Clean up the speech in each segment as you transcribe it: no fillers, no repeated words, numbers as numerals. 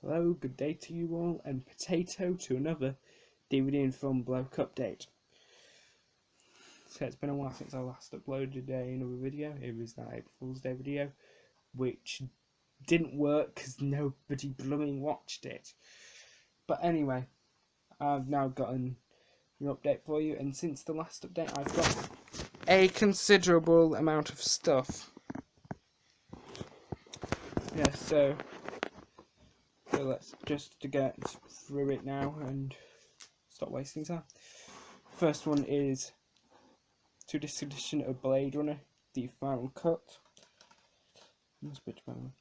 Hello, good day to you all, and potato to another DVD and film bloke update. So it's been a while since I last uploaded another video. It was that April Fool's Day video, which didn't work because nobody blooming watched it. But anyway, I've now gotten an update for you, and since the last update I've got a considerable amount of stuff. Yeah, so let's just get through it now and stop wasting time. First one is 2-disc edition of Blade Runner, the final cut. Nice picture, by the way.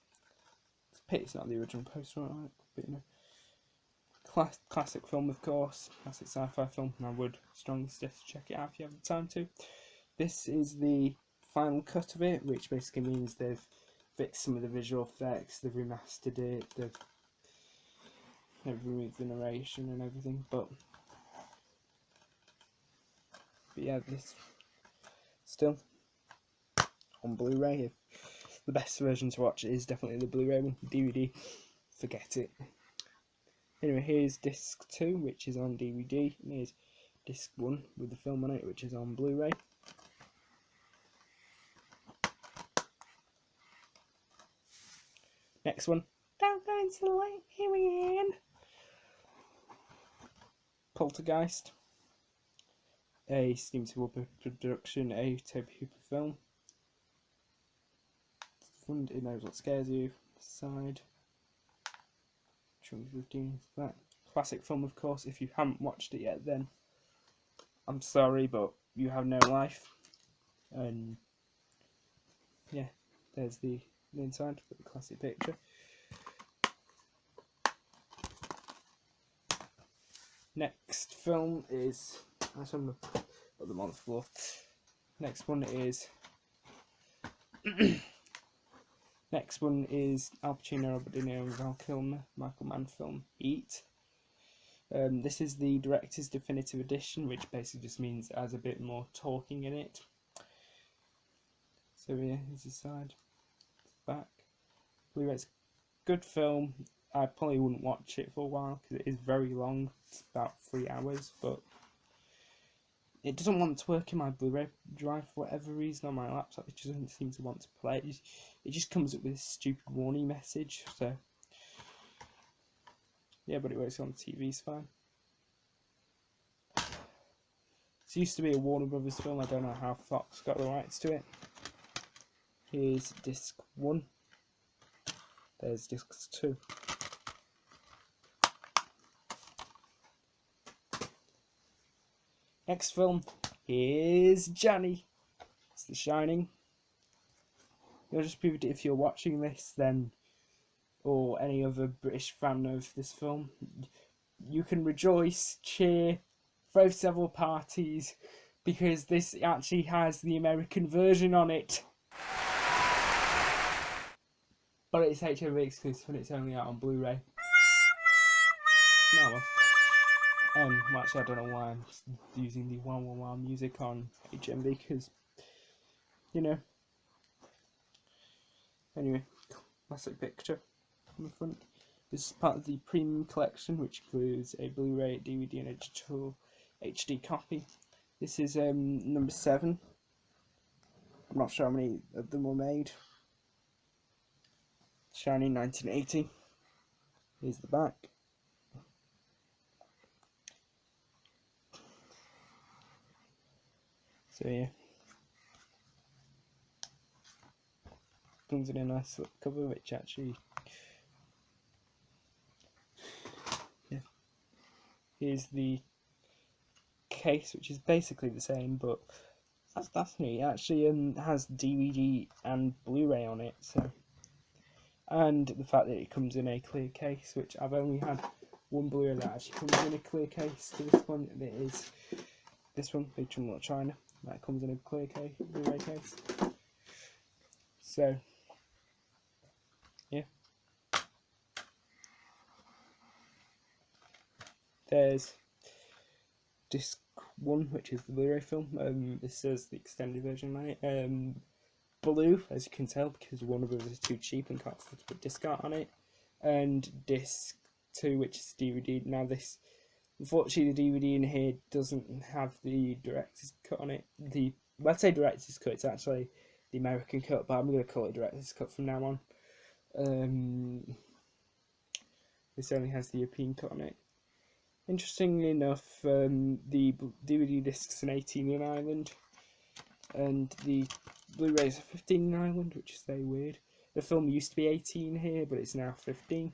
It's a pity it's not the original poster, right? But you know, classic film, of course, classic sci-fi film, and I would strongly suggest check it out if you have the time to. This is the final cut of it, which basically means they've fixed some of the visual effects, they've remastered it, they've removed the narration and everything, but yeah, this still on Blu-ray. The best version to watch is definitely the Blu-ray one. DVD, forget it. Anyway, here's disc 2, which is on DVD, and here's disc 1 with the film on it, which is on Blu-ray. Next one, don't go into the light, here we are. Poltergeist, a Steam Super production, a Toby Hooper film. It knows what scares you. Side. 15. That classic film, of course. If you haven't watched it yet, then I'm sorry, but you have no life. And yeah, there's the inside for the classic picture. Next film is, I'm gonna put them on the floor. Next one is Al Pacino, Robert De Niro, and Val Kilmer, Michael Mann film Eat. This is the director's definitive edition, which basically just means it has a bit more talking in it. So yeah, here's the side, back. Blu-ray's good film. I probably wouldn't watch it for a while because it is very long. It's about 3 hours, but it doesn't want to work in my Blu-ray drive for whatever reason on my laptop. It just doesn't seem to want to play. It just comes up with this stupid warning message. So yeah, but it works on the TV, it's fine. This used to be a Warner Brothers film. I don't know how Fox got the rights to it. Here's disc 1. There's disc 2. Next film is Johnny. It's The Shining. You'll just prove it if you're watching this, then, or any other British fan of this film. You can rejoice, cheer, throw several parties, because this actually has the American version on it. But it's HMV exclusive and it's only out on Blu-ray. No, well, actually I don't know why I'm using the wow music on HMV, because, you know. Anyway, classic picture on the front. This is part of the premium collection, which includes a Blu-ray, DVD and a digital HD copy. This is number 7. I'm not sure how many of them were made. Shining 1980. Here's the back. So yeah, comes in a nice little cover, which actually, yeah. Here's the case, which is basically the same, but that's neat. It actually has DVD and Blu-ray on it, so. And the fact that it comes in a clear case, which I've only had one Blu-ray that actually comes in a clear case to this one, and it is this one, Big Trouble in Little China, that comes in a clear case, Blu-ray case. So, yeah. There's disc 1, which is the Blu-ray film. This is the extended version on it. Blue, as you can tell, because Warner Bros. Is too cheap and can't afford to put disc art on it. and disc 2, which is DVD. Now this, unfortunately, the DVD in here doesn't have the director's cut on it. Well, I say director's cut, it's actually the American cut, but I'm going to call it director's cut from now on. This only has the European cut on it. Interestingly enough, the DVD discs are 18 in Ireland, and the Blu-rays are 15 in Ireland, which is very weird. The film used to be 18 here, but it's now 15.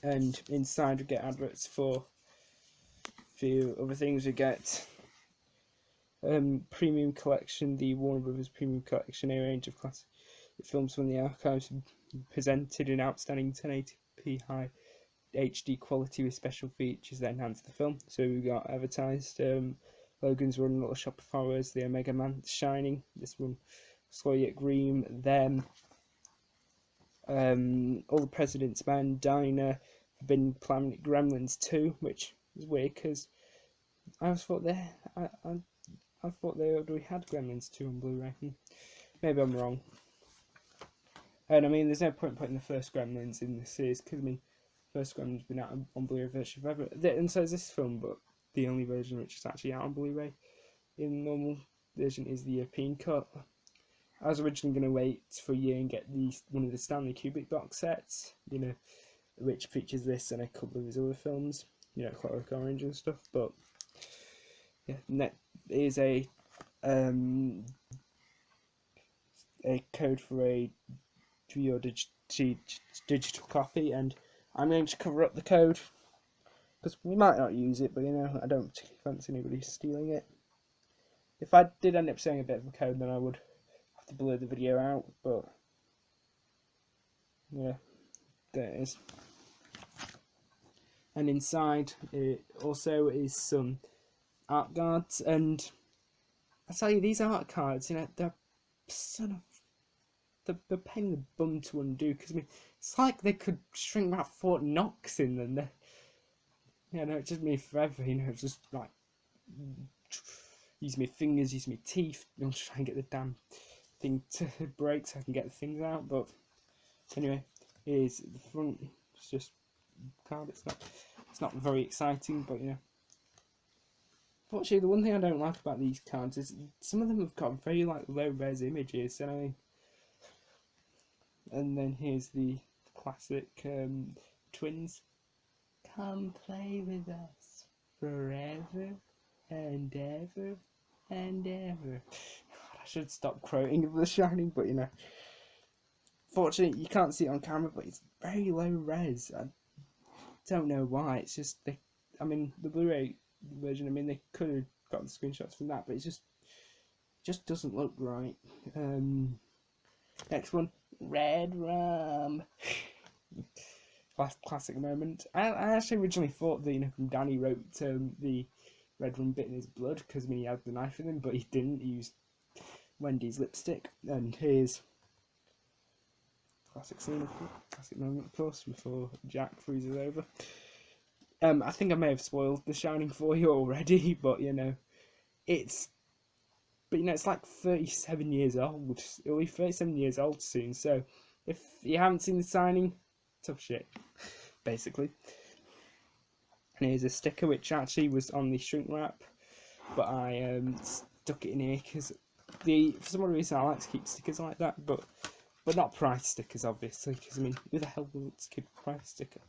And inside we get adverts for a few other things. We get Premium Collection, the Warner Brothers Premium Collection, a range of classic films from the archives presented in outstanding 1080p high HD quality with special features that enhance the film. So we got advertised Logan's Run, Little Shop of Horrors, The Omega Man, The Shining, this one, Soylent Green, Them, All the President's Men, Diner, Forbidden Planet, Gremlins 2, which is weird because I always thought I thought they already had Gremlins 2 on Blu-ray. Maybe I'm wrong. And I mean, there's no point putting the first Gremlins in the series because I mean, first Gremlins been out on Blu-ray version forever, and so is this film, but the only version which is actually out on Blu-ray in the normal version is the European cut. I was originally going to wait for a year and get one of the Stanley Kubrick box sets, you know, which features this and a couple of his other films, you know, Clockwork Orange and stuff. But yeah, that is a code for a your digital copy, and I'm going to cover up the code because we might not use it, but you know, I don't particularly fancy anybody stealing it. If I did end up saying a bit of a code, then I would have to blur the video out, but yeah, there it is. And inside it also is some art cards, and I tell you, these art cards, you know, they're the pain in the bum to undo, because I mean, it's like they could shrink about Fort Knox in them. You know, it just me forever, you know, it's just like use my fingers, use my teeth, you know, try and get the damn thing to break so I can get the things out. But anyway, here's the front. It's just card. It's not very exciting, but you know. Fortunately, the one thing I don't like about these cards is some of them have got very like low res images, and then here's the classic twins. Come play with us forever and ever and ever. God, I should stop quoting The Shining, but you know. Fortunately, you can't see it on camera, but it's very low res. I don't know why. It's just the Blu-ray version. I mean, they could have got the screenshots from that, but it just doesn't look right. Next one, Red Rum. Classic moment. I actually originally thought that, you know, Danny wrote the Red Rum bit in his blood because I mean he had the knife in him, but he didn't. He used Wendy's lipstick. And here's classic scene, classic moment, of course, before Jack freezes over. I think I may have spoiled The Shining for you already, but you know, it's like 37 years old. It'll be 37 years old soon. So if you haven't seen The Shining, tough shit, basically. And here's a sticker which actually was on the shrink wrap, but I stuck it in here because for some reason I like to keep stickers like that, but not price stickers, obviously, because I mean, who the hell wants to keep a price sticker?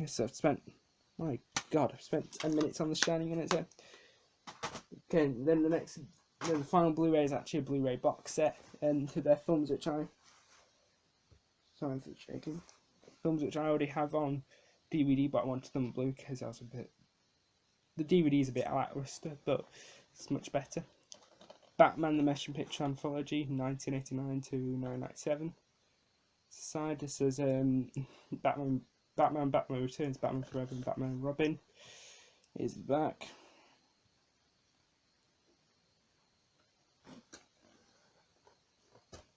So I've spent, my God, I've spent 10 minutes on The Shining on its own. Okay, then the final Blu-ray is actually a Blu-ray box set, and they're films which sorry for shaking. Films which I already have on DVD, but I wanted them on Blu because I was the DVD is a bit lackluster, but it's much better. Batman the Motion Picture Anthology, 1989 to 1997. Side this says Batman Returns, Batman Forever, and Batman and Robin. Here's the back.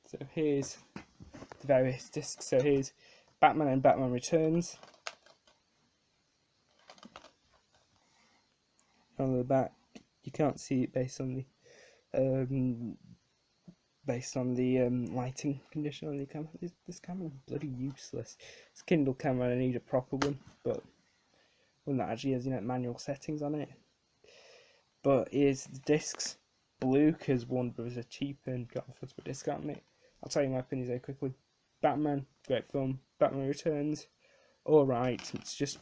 So here's the various discs. So here's Batman and Batman Returns. On the back, you can't see it based on the based on the lighting condition on the camera. This camera is bloody useless. It's a Kindle camera and I need a proper one, but one that actually has, you know, manual settings on it. But here's the discs. Blue, because Warner Bros. Are cheap and got a foot of discount on it. I'll tell you my opinions very quickly. Batman, great film. Batman Returns, alright. It's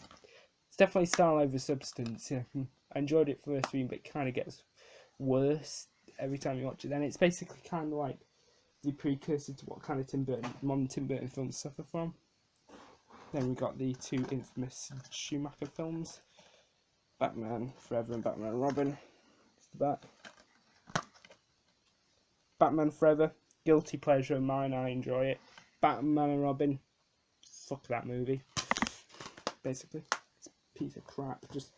definitely style over substance. You know, I enjoyed it first viewing, but it kind of gets worse every time you watch it. Then it's basically kind of like the precursor to what kind of modern Tim Burton films suffer from. Then we got the two infamous Schumacher films, Batman Forever and Batman and Robin. It's the back. Batman Forever, guilty pleasure of mine, I enjoy it. Batman and Robin, fuck that movie. Basically, it's a piece of crap, just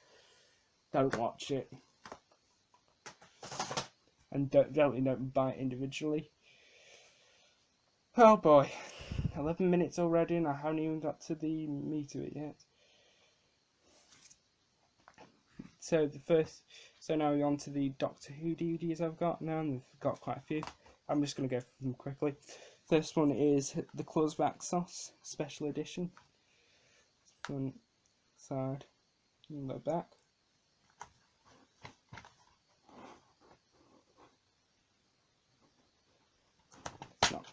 don't watch it. And don't buy it individually. Oh boy, 11 minutes already and I haven't even got to the meat of it yet. So now we're on to the Doctor Who DVDs I've got now, and I've got quite a few. I'm just going to go through them quickly. First one is the Claws of Axos Special Edition. Front, side, and the back. It's not.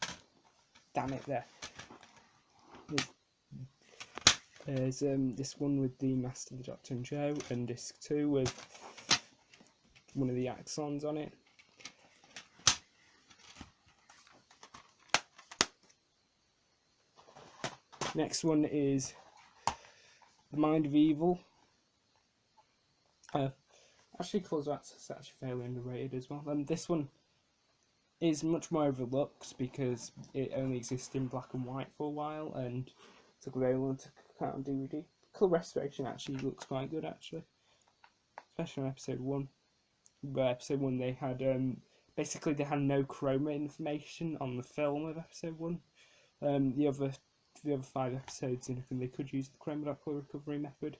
Damn it, there. There's this one with the Master, the Doctor and Joe, and disc 2 with one of the Axons on it. Next one is The Mind of Evil. Actually, Claws of Axos is actually fairly underrated as well. This one is much more overlooked because it only existed in black and white for a while and took a very long to come out on DVD. Colour restoration actually looks quite good, actually, especially on episode 1. But episode 1 they had basically they had no chroma information on the film of episode 1. The other 5 episodes, they could use the chroma dot colour recovery method,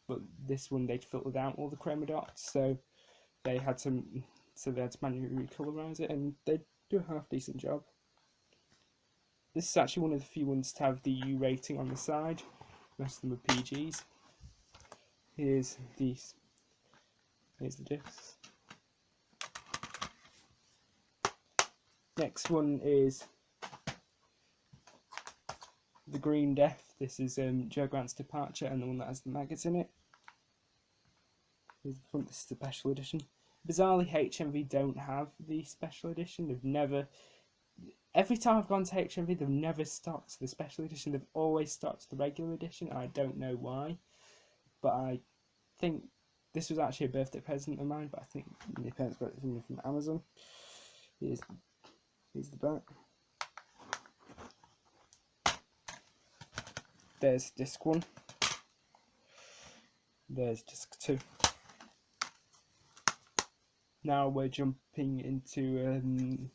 but this one they filtered out all the chroma dots, so they had to manually recolorize it, and they do a half decent job. This is actually one of the few ones to have the U rating on the side. Most of them are PGs. Here's the discs. Next one is The Green Death. This is Joe Grant's departure and the one that has the maggots in it. Here's the front. This is the special edition. Bizarrely, HMV don't have the special edition. They've never. Every time I've gone to HMV, they've never stocked the special edition. They've always stocked the regular edition. I don't know why, but I think this was actually a birthday present of mine. But I think my parents got it from Amazon. Here's the back. There's disc 1. There's disc 2. Now we're jumping into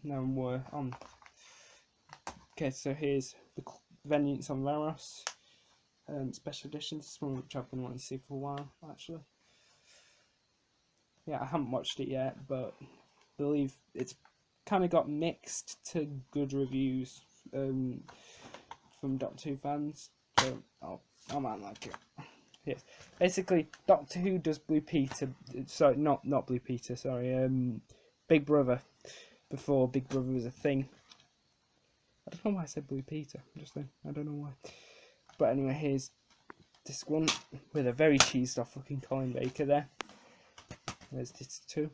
now we're on. Okay, so here's the Vengeance on Varos special edition. This is one which I've been wanting to see for a while, actually. Yeah, I haven't watched it yet, but I believe it's kind of got mixed to good reviews from Doctor Who fans, so I might like it. Yes, basically Doctor Who does Blue Peter. Sorry, not Blue Peter. Sorry, Big Brother. Before Big Brother was a thing. I don't know why I said Blue Peter. I don't know why. But anyway, here's this one with a very cheesed off looking Colin Baker there. There's disc 2.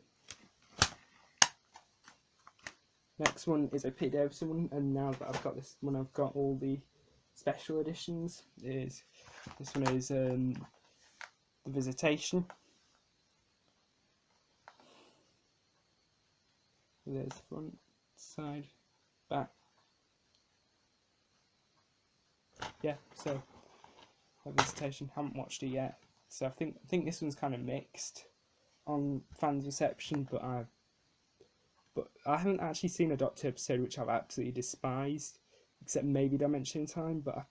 Next one is a Pete Davidson one, and now that I've got this one, I've got all the special editions. This one is The Visitation. There's front, side, back. Yeah, so The Visitation, haven't watched it yet. So I think this one's kind of mixed on fans' reception, but I haven't actually seen a Doctor episode which I've absolutely despised, except maybe Dimension Time. But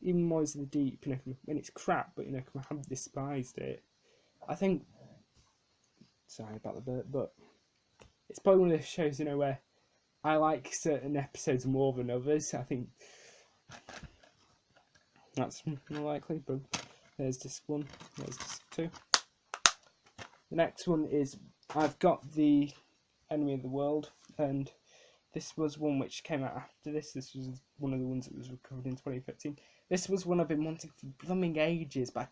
even Moise of the Deep, when it's crap, but I haven't despised it. I think. Sorry about the burp, but it's probably one of those shows, you know, where I like certain episodes more than others. I think that's more likely. But there's disc 1, there's disc 2. The next one is, I've got the Enemy of the World, and this was one which came out after this. This was one of the ones that was recovered in 2015. This was one I've been wanting for blooming ages, but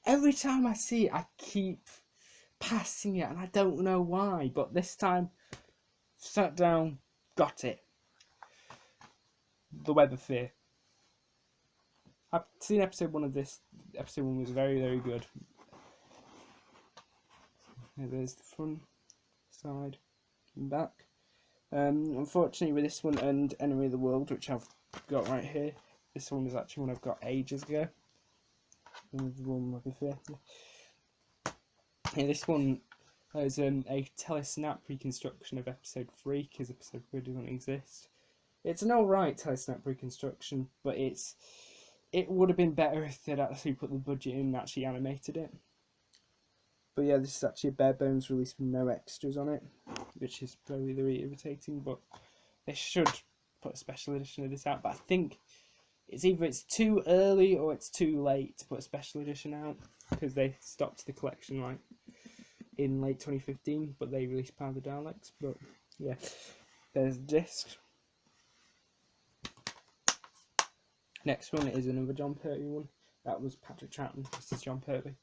every time I see it, I keep passing it, and I don't know why. But this time, sat down, got it. The Web of Fear. I've seen episode 1 of this. Episode 1 was very, very good. There's the front, side, and back. Unfortunately, with this one and Enemy of the World, which I've got right here, this one was actually one I've got ages ago. Yeah, this one is a telesnap reconstruction of episode 3, because episode 3 doesn't exist. It's an alright telesnap reconstruction, but it would have been better if they'd actually put the budget in and actually animated it. But yeah, this is actually a bare bones release with no extras on it, which is very, very irritating. But they should put a special edition of this out. But I think it's too early or it's too late to put a special edition out, because they stopped the collection like in late 2015, but they released Power of the Daleks. But yeah, there's the disc. Next one is another John Pertwee one. That was Patrick Troughton. This is John Pertwee.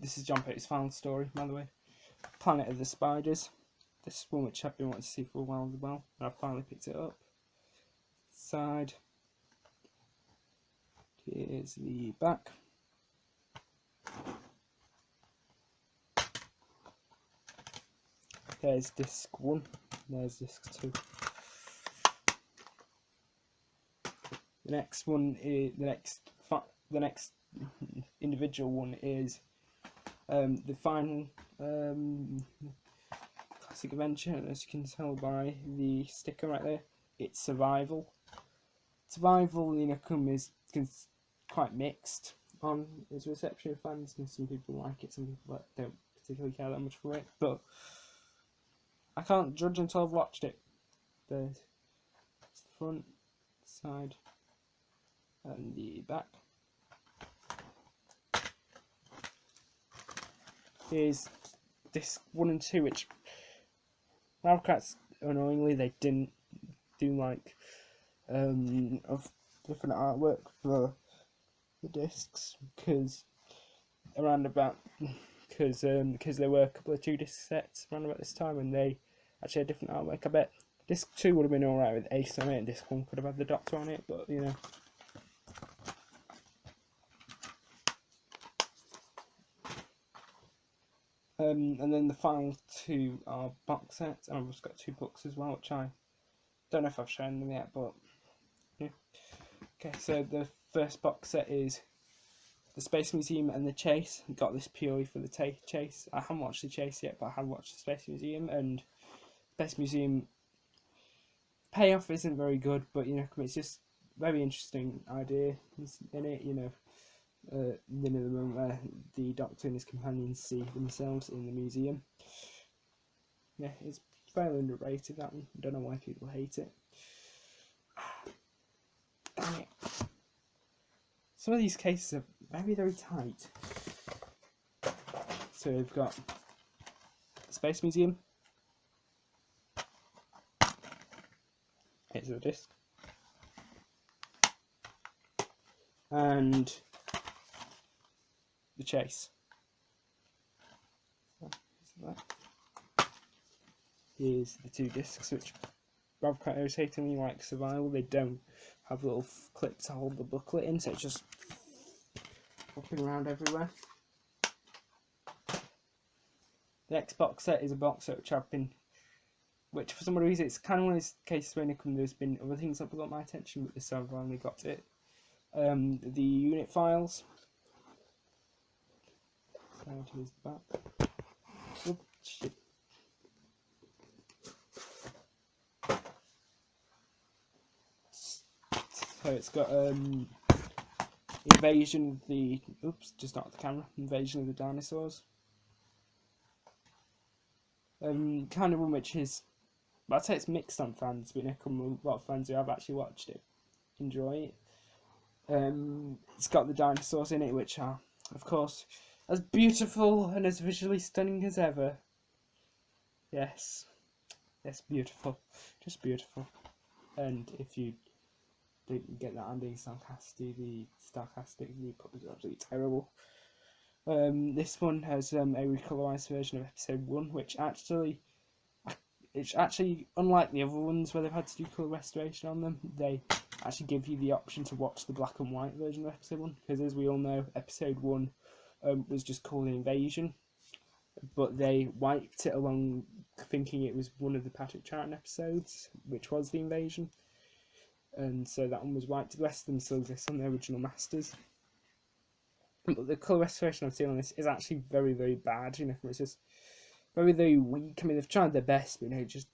This is John Pertwee's final story, by the way. Planet of the Spiders. This is one which I've been wanting to see for a while as well, and I finally picked it up. Side. Here's the back. There's disc 1. There's disc 2. The next one is the next individual one is the final classic adventure, and as you can tell by the sticker right there, it's Survival. Survival, you know, is quite mixed on its reception of fans, and some people like it, some people don't particularly care that much for it, but I can't judge until I've watched it. There's the front, side, and the back. Here's disc 1 and 2, which Wildcats, annoyingly, they didn't do like of different artwork for the discs, because there were a couple of 2-disc sets around about this time, and they actually had different artwork. I bet disc 2 would have been alright with Ace on it, and disc 1 could have had the Doctor on it, but you know. And then the final 2 are box sets, and I've just got 2 books as well, which I don't know if I've shown them yet, but yeah. Okay, so the first box set is The Space Museum and The Chase. Got this purely for the Chase. I haven't watched The Chase yet, but I have watched The Space Museum, and Space Museum payoff isn't very good, but you know, it's just very interesting idea in it, you know. The moment where the Doctor and his companions see themselves in the museum. Yeah, it's fairly underrated, that one. I don't know why people hate it. Damn it. Some of these cases are very, very tight. So we've got Space Museum. Here's the disc. And The Chase. Here's the 2 discs, which Rob quite irritatingly like Survival. They don't have little clips to hold the booklet in, so it's just flopping around everywhere. The next box set is a box set which for some reason it's kind of one of those cases where there's been other things that have got my attention, but this time I've finally got it. The unit files. And here's the back. Oops, shit. So it's got Invasion of the... Oops, just not the camera. Invasion of the Dinosaurs. Kind of one which is, I'd say it's mixed on fans, but a lot of fans who have actually watched it enjoy it. It's got the dinosaurs in it, which are, of course, as beautiful and as visually stunning as ever. Yes, beautiful, just beautiful. And if you didn't get that, I'm being sarcastic. The put was absolutely terrible. This one has a recolorized version of episode 1, which it's actually unlike the other ones where they've had to do colour restoration on them. They actually give you the option to watch the black and white version of episode 1, because as we all know, episode 1 was just called Invasion, but they wiped it along thinking it was one of the Patrick Troughton episodes, which was the Invasion, and so that one was wiped. The rest of them still exist on the original masters. But the colour restoration I've seen on this is actually very, very bad. It's just very, very weak. I mean, they've tried their best, but just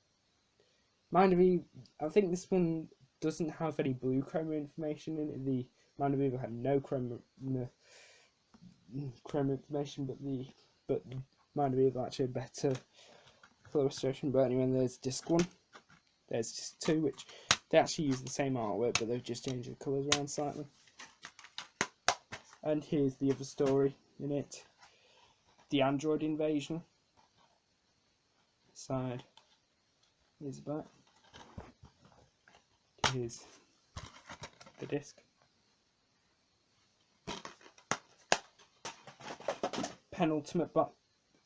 Mind of Evil. I think this one doesn't have any blue chroma information in it. The Mind of Evil had no chroma information, but Mind of Evil actually had better colour restoration. But anyway, there's disc 1. There's disc 2, which they actually use the same artwork, but they've just changed the colours around slightly. And here's the other story in it, the Android Invasion. Side. Here's the back. Here's the disc. Penultimate box,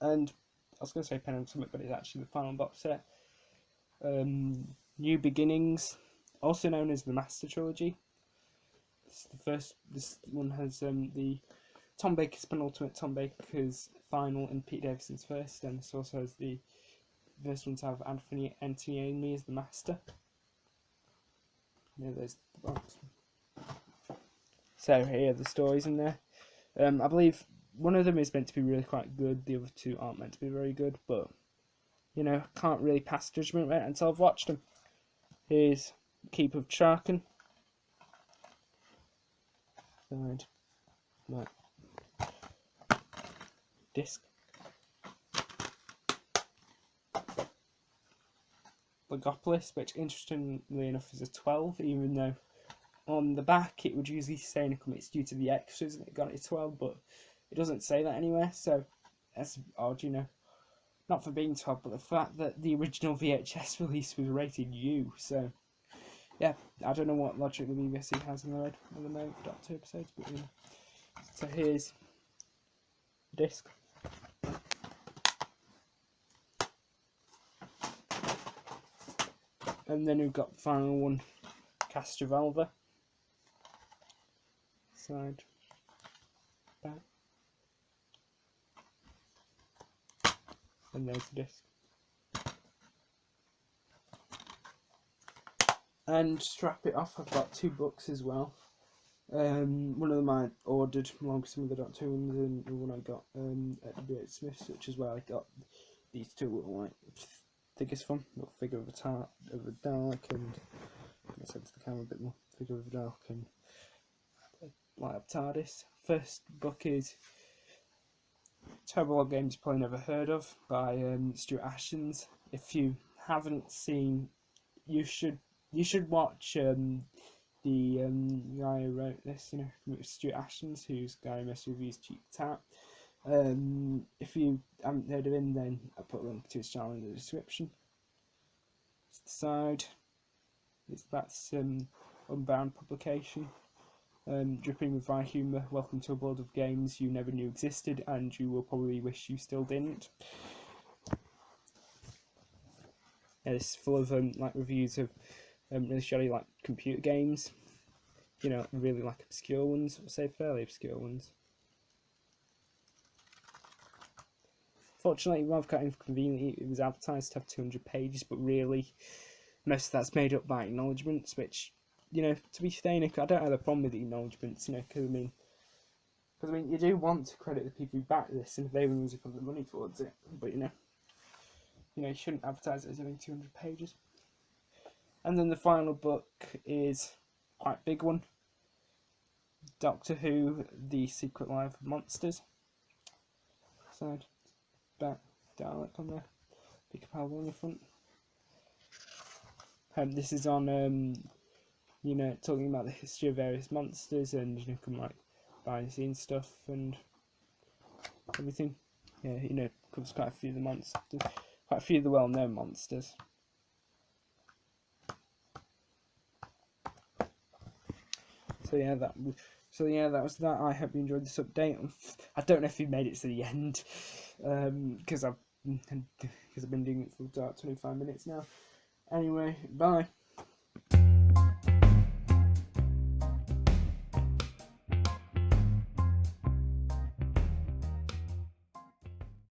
and I was going to say penultimate, but it's actually the final box set. New Beginnings, also known as the Master Trilogy. This one has the Tom Baker's penultimate, Tom Baker's final, and Pete Davidson's first. And this also has the first one to have Anthony Amy as the Master. Yeah, there's the box. So here are the stories in there. I believe one of them is meant to be really quite good. The other two aren't meant to be very good, but can't really pass judgment right until I've watched them. Here's Keep of Charkin. Side. Right. Disc. Logopolis, which interestingly enough is a 12, even though on the back it would usually say it's due to the extras and it got it 12, but it doesn't say that anywhere, so that's odd, Not for being 12, but the fact that the original VHS release was rated U, so yeah, I don't know what logic the BBC has in their head at the moment for Doctor Who episodes, but So here's the disc. And then we've got the final one, Castrovalva. Side, back. And there's the disc. And to wrap it off, I've got 2 books as well. One of them I ordered along with some of the Doctor Who ones, and the one I got at the Smiths, which is where I got these 2 little figures from. Little figure of a Dalek, and I said to the camera a bit more. Figure of a Dalek and light up TARDIS. First book is Terrible Old Games You Probably Never Heard Of by Stuart Ashens. If you haven't seen, you should watch the guy who wrote this, Stuart Ashens, who's the guy who most reviews Cheap Tap. If you haven't heard of him, then I'll put a link to his channel in the description. To the side, that's Unbound publication. Dripping with dry humour, welcome to a world of games you never knew existed and you will probably wish you still didn't. Yeah, it's full of reviews of really shoddy computer games, really obscure ones, I'll say fairly obscure ones. Fortunately, rather quite inconveniently, it was advertised to have 200 pages, but really most of that's made up by acknowledgements, which, to be fair, I don't have a problem with the acknowledgements, because you do want to credit the people who back this, and if they were losing the money towards it, but you shouldn't advertise it as having 200 pages. And then the final book is quite a big one, Doctor Who: The Secret Life of Monsters. Side, back, Dalek on there. pick a powder on the front. This is on you know, talking about the history of various monsters and, you know, come like behind the scenes stuff and everything. Yeah, you know, covers quite a few of the monsters, quite a few of the well-known monsters. So yeah, that was that. I hope you enjoyed this update. I don't know if you made it to the end, because I've been doing it for about 25 minutes now. Anyway, bye.